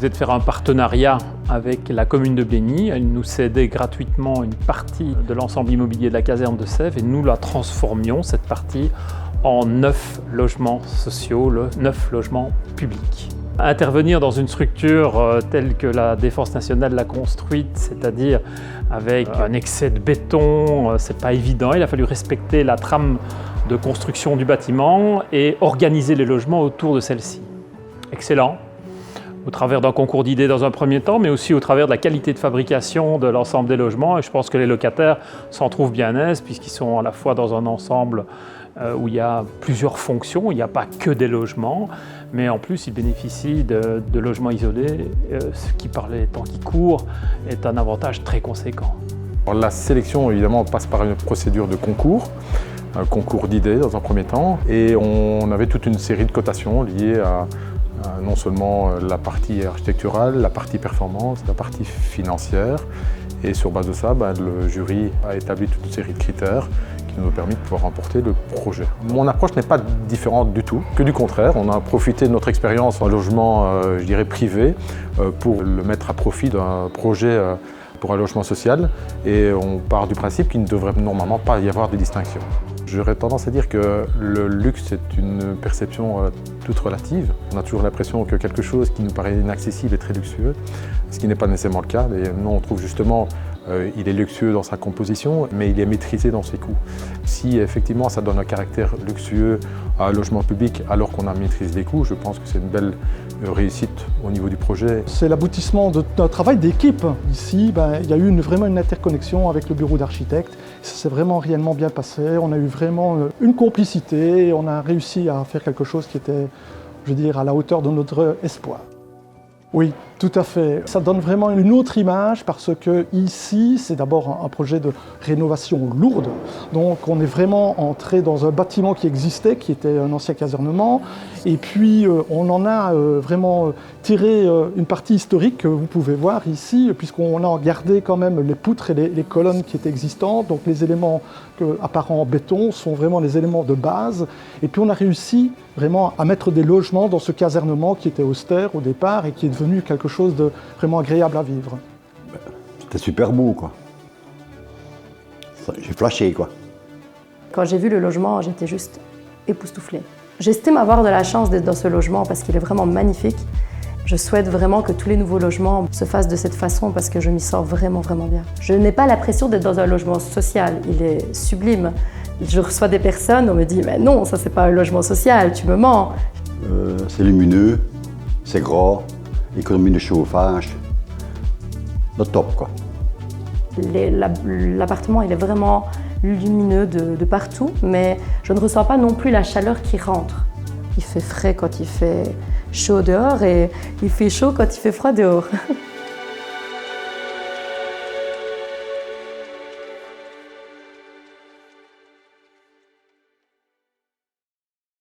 c'était de faire un partenariat avec la commune de Blény. Elle nous cédait gratuitement une partie de l'ensemble immobilier de la caserne de Sèvres et nous la transformions, cette partie, en 9 logements sociaux, 9 logements publics. Intervenir dans une structure telle que la Défense nationale l'a construite, c'est-à-dire avec un excès de béton, c'est pas évident. Il a fallu respecter la trame de construction du bâtiment et organiser les logements autour de celle-ci. Excellent, au travers d'un concours d'idées dans un premier temps, mais aussi au travers de la qualité de fabrication de l'ensemble des logements. Et je pense que les locataires s'en trouvent bien à l'aise puisqu'ils sont à la fois dans un ensemble où il y a plusieurs fonctions, il n'y a pas que des logements, mais en plus ils bénéficient de logements isolés, ce qui par les temps qui courent est un avantage très conséquent. Alors, la sélection évidemment passe par une procédure de concours, un concours d'idées dans un premier temps, et on avait toute une série de cotations liées à non seulement la partie architecturale, la partie performance, la partie financière, et sur base de ça, le jury a établi toute une série de critères qui nous ont permis de pouvoir remporter le projet. Mon approche n'est pas différente du tout, que du contraire. On a profité de notre expérience en logement, je dirais, privé, pour le mettre à profit d'un projet pour un logement social, et on part du principe qu'il ne devrait normalement pas y avoir de distinction. J'aurais tendance à dire que le luxe est une perception toute relative. On a toujours l'impression que quelque chose qui nous paraît inaccessible est très luxueux, ce qui n'est pas nécessairement le cas. Et nous, on trouve justement il est luxueux dans sa composition, mais il est maîtrisé dans ses coûts. Si effectivement ça donne un caractère luxueux à un logement public alors qu'on a maîtrisé les coûts, je pense que c'est une belle réussite au niveau du projet. C'est l'aboutissement d'un travail d'équipe. Ici, il y a eu vraiment une interconnexion avec le bureau d'architectes. Ça s'est vraiment réellement bien passé. On a eu vraiment une complicité et on a réussi à faire quelque chose qui était, je veux dire, à la hauteur de notre espoir. Oui, tout à fait. Ça donne vraiment une autre image parce que ici, c'est d'abord un projet de rénovation lourde. Donc on est vraiment entré dans un bâtiment qui existait, qui était un ancien casernement. Et puis on en a vraiment tiré une partie historique que vous pouvez voir ici, puisqu'on a gardé quand même les poutres et les colonnes qui étaient existantes. Donc les éléments apparents en béton sont vraiment les éléments de base. Et puis on a réussi vraiment à mettre des logements dans ce casernement qui était austère au départ et qui est devenu quelque chose de vraiment agréable à vivre. C'était super beau, quoi. J'ai flashé, quoi. Quand j'ai vu le logement, j'étais juste époustouflée. J'estime avoir de la chance d'être dans ce logement parce qu'il est vraiment magnifique. Je souhaite vraiment que tous les nouveaux logements se fassent de cette façon parce que je m'y sens vraiment, vraiment bien. Je n'ai pas l'impression d'être dans un logement social, il est sublime. Je reçois des personnes, on me dit « mais non, ça c'est pas un logement social, tu me mens ». C'est lumineux, c'est gras, économie de chauffage, le top, quoi. L'appartement, il est vraiment lumineux de partout, mais je ne ressens pas non plus la chaleur qui rentre. Il fait frais quand il fait chaud dehors et il fait chaud quand il fait froid dehors.